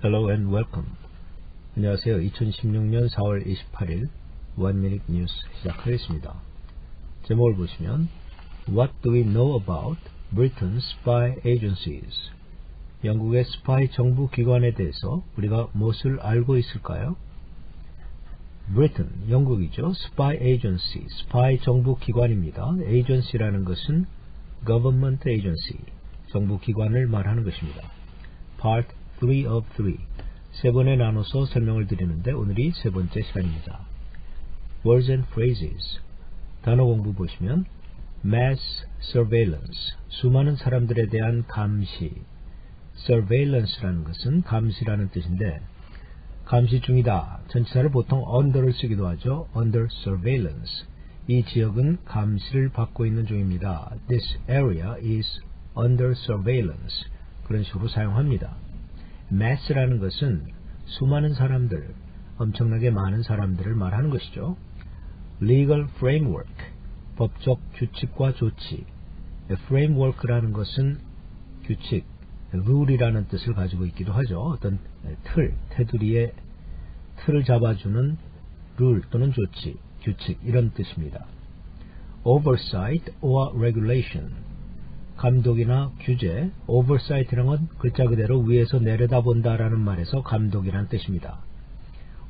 Hello and welcome. 안녕하세요. 2016년 4월 28일 One Minute News 시작하겠습니다. 제목을 보시면 What do we know about Britain's spy agencies? 영국의 스파이 정부 기관에 대해서 우리가 무엇을 알고 있을까요? Britain, 영국이죠. Spy agency, 스파이 정부 기관입니다. agency라는 것은 government agency, 정부 기관을 말하는 것입니다. Part 3 of 3, 세 번에 나눠서 설명을 드리는데 오늘이 세 번째 시간입니다. Words and phrases, 단어 공부 보시면 mass surveillance, 수많은 사람들에 대한 감시. surveillance라는 것은 감시라는 뜻인데 감시 중이다. 전치사를 보통 under를 쓰기도 하죠. under surveillance. 이 지역은 감시를 받고 있는 중입니다. This area is under surveillance. 그런 식으로 사용합니다. mass라는 것은 수많은 사람들, 엄청나게 많은 사람들을 말하는 것이죠. legal framework, 법적 규칙과 조치. framework라는 것은 규칙, 룰이라는 뜻을 가지고 있기도 하죠. 어떤 틀, 테두리의 틀을 잡아주는 룰 또는 조치, 규칙 이런 뜻입니다. oversight or regulation, 감독이나 규제. oversight이라는 건 글자 그대로 위에서 내려다본다라는 말에서 감독이라는 뜻입니다.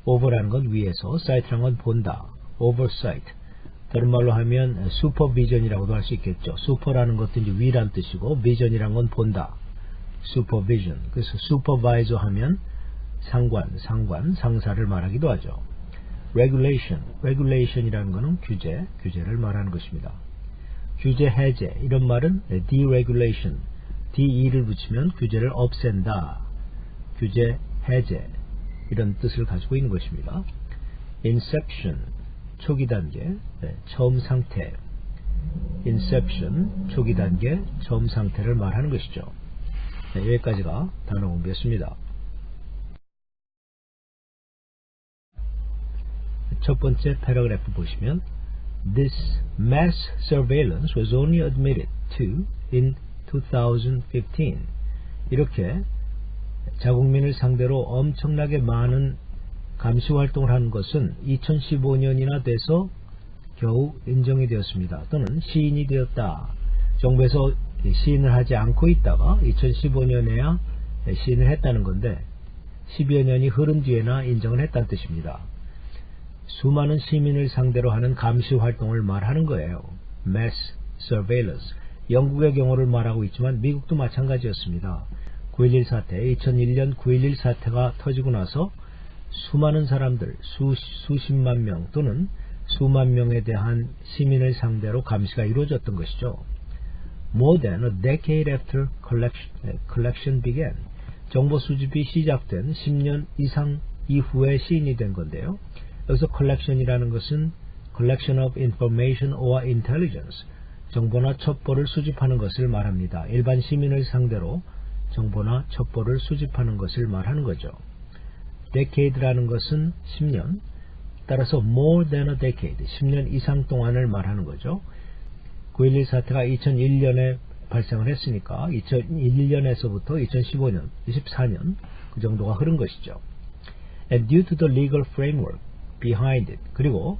over라는 건 위에서, sight라는 건 본다. oversight, 다른 말로 하면 supervision이라고도 할 수 있겠죠. super라는 것도 이제 위란 뜻이고 vision이라는 건 본다. supervision. 그래서 supervisor 하면 상관, 상사를 말하기도 하죠. regulation, regulation이라는 것은 규제, 규제를 말하는 것입니다. 규제 해제, 이런 말은 deregulation, de를 붙이면 규제를 없앤다. 규제 해제, 이런 뜻을 가지고 있는 것입니다. inception, 초기 단계, 처음 상태. inception, 초기 단계, 처음 상태를 말하는 것이죠. 여기까지가 단어 공부였습니다. 첫 번째 패러그래프 보시면 This mass surveillance was only admitted to in 2015. 이렇게 자국민을 상대로 엄청나게 많은 감시 활동을 하는 것은 2015년이나 돼서 겨우 인정이 되었습니다. 또는 시인이 되었다. 정부에서 시인을 하지 않고 있다가 2015년에야 시인을 했다는 건데 10여 년이 흐른 뒤에나 인정을 했다는 뜻입니다. 수많은 시민을 상대로 하는 감시 활동을 말하는 거예요. mass surveillance. 영국의 경우를 말하고 있지만 미국도 마찬가지였습니다. 9.11 사태, 2001년 9.11 사태가 터지고 나서 수많은 사람들, 수십만 명 또는 수만 명에 대한 시민을 상대로 감시가 이루어졌던 것이죠. More than a decade after collection began. 정보 수집이 시작된 10년 이상 이후에 시인이 된 건데요. 여기서 collection이라는 것은 collection of information or intelligence, 정보나 첩보를 수집하는 것을 말합니다. 일반 시민을 상대로 정보나 첩보를 수집하는 것을 말하는 거죠. decade라는 것은 10년, 따라서 more than a decade, 10년 이상 동안을 말하는 거죠. 9.11 사태가 2001년에 발생을 했으니까 2001년에서부터 2015년, 24년 그 정도가 흐른 것이죠. And due to the legal framework behind it, 그리고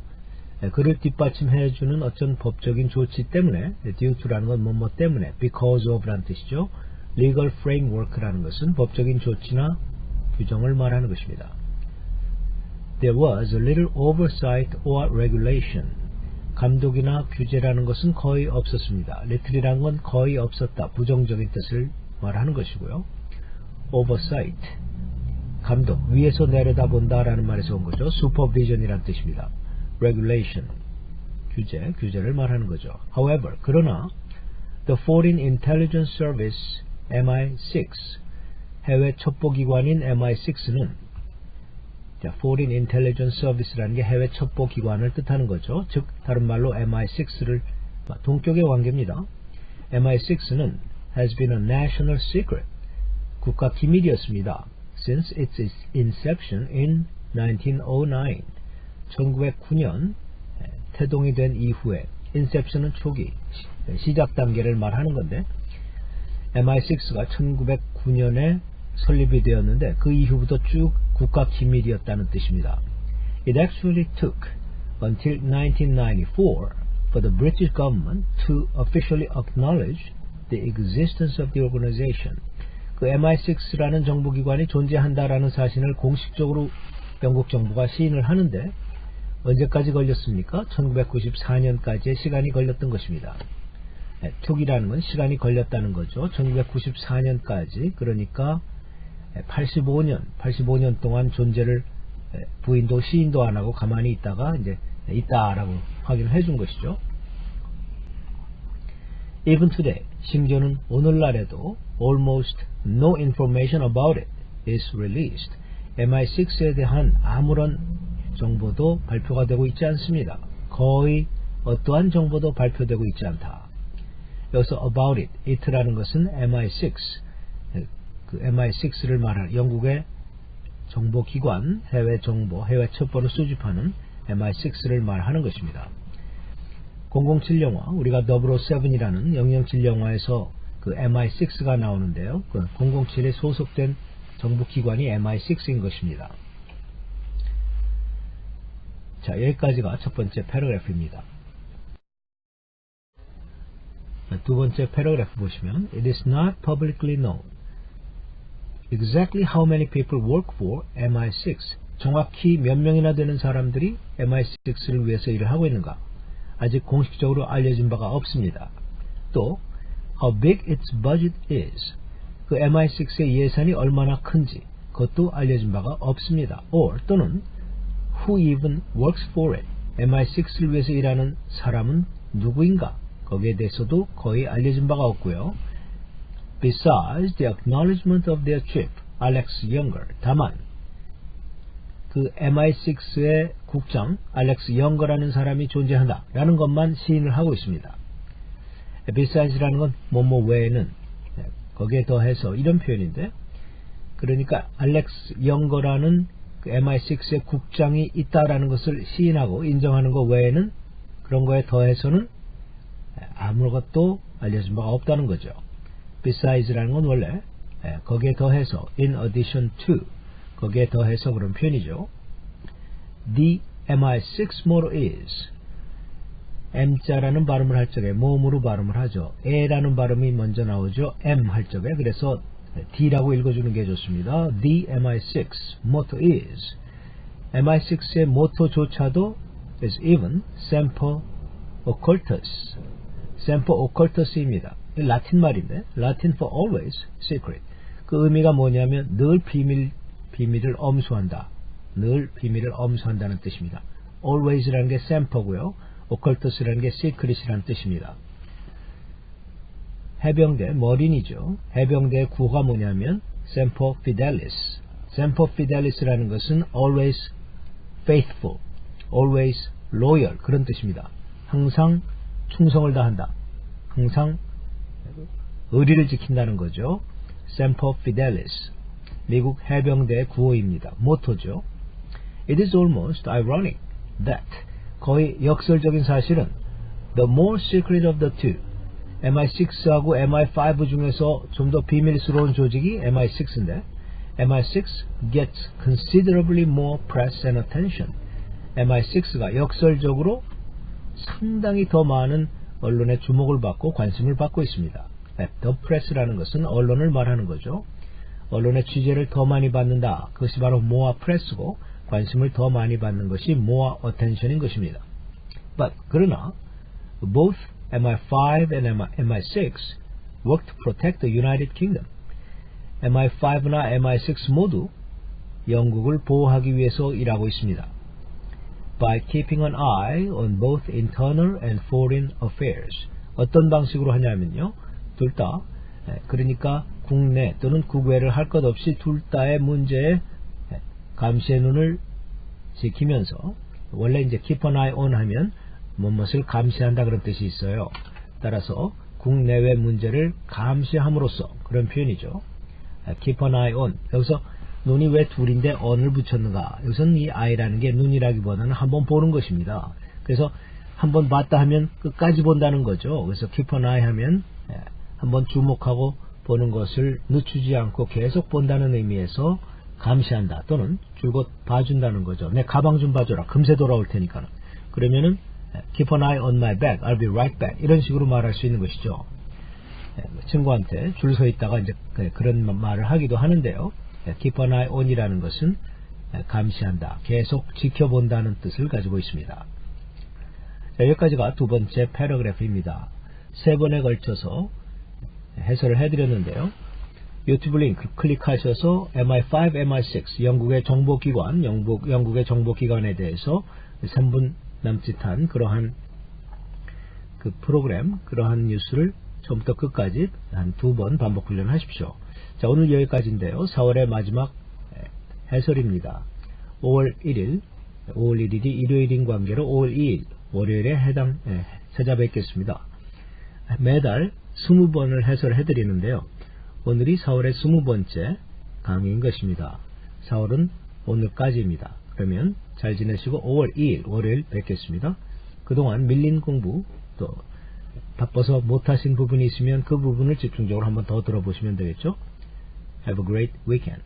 그를 뒷받침해주는 어떤 법적인 조치 때문에, due to라는 건 뭐뭐 때문에, because of라는 뜻이죠. legal framework라는 것은 법적인 조치나 규정을 말하는 것입니다. There was a little oversight or regulation. 감독이나 규제라는 것은 거의 없었습니다. little이라는 건 거의 없었다, 부정적인 뜻을 말하는 것이고요. oversight, 감독, 위에서 내려다본다 라는 말에서 온 거죠. supervision이라는 뜻입니다. regulation, 규제, 규제를 말하는 거죠. However, 그러나 the Foreign Intelligence Service MI6, 해외 첩보기관인 MI6는 Foreign Intelligence Service라는 게 해외 첩보기관을 뜻하는 거죠. 즉 다른 말로 MI6를 동격의 관계입니다. MI6는 has been a national secret, 국가 기밀이었습니다. Since its inception in 1909, 1909년 태동이 된 이후에, inception은 초기, 시작 단계를 말하는 건데 MI6가 1909년에 설립이 되었는데 그 이후부터 쭉 국가 기밀이었다는 뜻입니다. It actually took until 1994 for the British government to officially acknowledge the existence of the organization. 그 MI6라는 정보기관이 존재한다라는 사실을 공식적으로 영국 정부가 시인을 하는데 언제까지 걸렸습니까? 1994년까지의 시간이 걸렸던 것입니다. took이라는 건 시간이 걸렸다는 거죠. 1994년까지 그러니까 85년 동안 존재를 부인도 시인도 안 하고 가만히 있다가 이제 있다라고 확인을 해준 것이죠. Even today, 심지어는 오늘날에도 almost no information about it is released. MI6에 대한 아무런 정보도 발표가 되고 있지 않습니다. 거의 어떠한 정보도 발표되고 있지 않다. 여기서 about it, it라는 것은 MI6, 그 MI6를 말하는 영국의 정보기관, 해외 정보, 해외 첩보를 수집하는 MI6를 말하는 것입니다. 007 영화, 우리가 007이라는 007 영화에서 그 MI6가 나오는데요. 그 007에 소속된 정보기관이 MI6인 것입니다. 자, 여기까지가 첫 번째 패러그래프입니다. 두 번째 패러그래프 보시면 It is not publicly known exactly how many people work for MI6. 정확히 몇 명이나 되는 사람들이 MI6를 위해서 일을 하고 있는가? 아직 공식적으로 알려진 바가 없습니다. 또 how big its budget is. 그 MI6의 예산이 얼마나 큰지 그것도 알려진 바가 없습니다. or 또는 who even works for it. MI6를 위해서 일하는 사람은 누구인가? 거기에 대해서도 거의 알려진 바가 없고요. Besides the acknowledgement of their chief, Alex Younger. 다만 그 MI6의 국장 알렉스 영거라는 사람이 존재한다 라는 것만 시인을 하고 있습니다. Beside스라는 건 뭐뭐 외에는, 거기에 더해서 이런 표현인데, 그러니까 알렉스 영거라는 그 MI6의 국장이 있다라는 것을 시인하고 인정하는 것 외에는, 그런 거에 더해서는 아무것도 알려진 바가 없다는 거죠. Beside스라는 건 원래 거기에 더해서 in addition to, 거기에 더해서 그런 표현이죠. The MI6 motto is, M자라는 발음을 할 적에 모음으로 발음을 하죠. E라는 발음이 먼저 나오죠. M 할 적에. 그래서 D라고 읽어주는 게 좋습니다. The MI6 motto is, MI6의 모토조차도 is even semper occultus. semper occultus입니다. 라틴 말인데, Latin for always secret. 그 의미가 뭐냐면 늘 비밀을 엄수한다. 늘 비밀을 엄수한다는 뜻입니다. always라는 게 semper고요. occultus라는 게 secret이라는 뜻입니다. 해병대, 머린이죠. 해병대의 구호가 뭐냐면 semper fidelis. semper fidelis라는 것은 always faithful, always loyal 그런 뜻입니다. 항상 충성을 다한다. 항상 의리를 지킨다는 거죠. semper fidelis. 미국 해병대의 구호입니다. 모토죠. It is almost ironic that, 거의 역설적인 사실은 the more secret of the two, MI6하고 MI5 중에서 좀 더 비밀스러운 조직이 MI6인데 MI6 gets considerably more press and attention. MI6가 역설적으로 상당히 더 많은 언론의 주목을 받고 관심을 받고 있습니다. The press라는 것은 언론을 말하는 거죠. 언론의 취재를 더 많이 받는다. 그것이 바로 more press고 관심을 더 많이 받는 것이 more attention인 것입니다. But 그러나 both MI5 and MI6 work to protect the United Kingdom. MI5나 MI6 모두 영국을 보호하기 위해서 일하고 있습니다. By keeping an eye on both internal and foreign affairs. 어떤 방식으로 하냐면요. 둘 다, 그러니까 국내 또는 국외를 할 것 없이 둘 다의 문제에 감시의 눈을 지키면서, 원래 이제 keep an eye on 하면 무엇을 감시한다 그런 뜻이 있어요. 따라서 국내외 문제를 감시함으로써 그런 표현이죠. keep an eye on. 여기서 눈이 왜 둘인데 on을 붙였는가? 여기서는 이 eye라는 게 눈이라기보다는 한번 보는 것입니다. 그래서 한번 봤다 하면 끝까지 본다는 거죠. 그래서 keep an eye 하면 한번 주목하고 보는 것을 늦추지 않고 계속 본다는 의미에서 감시한다 또는 줄곧 봐준다는 거죠. 내 가방 좀 봐줘라. 금세 돌아올 테니까는. 그러면은 keep an eye on my bag, I'll be right back 이런 식으로 말할 수 있는 것이죠. 친구한테 줄 서 있다가 이제 그런 말을 하기도 하는데요. keep an eye on이라는 것은 감시한다, 계속 지켜본다는 뜻을 가지고 있습니다. 자, 여기까지가 두 번째 패러그래프입니다. 세 번에 걸쳐서 해설을 해드렸는데요. 유튜브 링크 클릭하셔서 MI5, MI6 영국의 정보기관, 영국의 정보기관에 대해서 3분 남짓한 그러한 그 프로그램, 그러한 뉴스를 처음부터 끝까지 한 2번 반복 훈련하십시오. 자, 오늘 여기까지인데요. 4월의 마지막 해설입니다. 5월 1일, 5월 1일이 일요일인 관계로 5월 2일 월요일에 찾아뵙겠습니다. 매달 20번을 해설해 드리는데요. 오늘이 4월의 20번째 강의인 것입니다. 4월은 오늘까지입니다. 그러면 잘 지내시고 5월 2일 월요일 뵙겠습니다. 그동안 밀린 공부 또 바빠서 못하신 부분이 있으면 그 부분을 집중적으로 한번 더 들어보시면 되겠죠. Have a great weekend.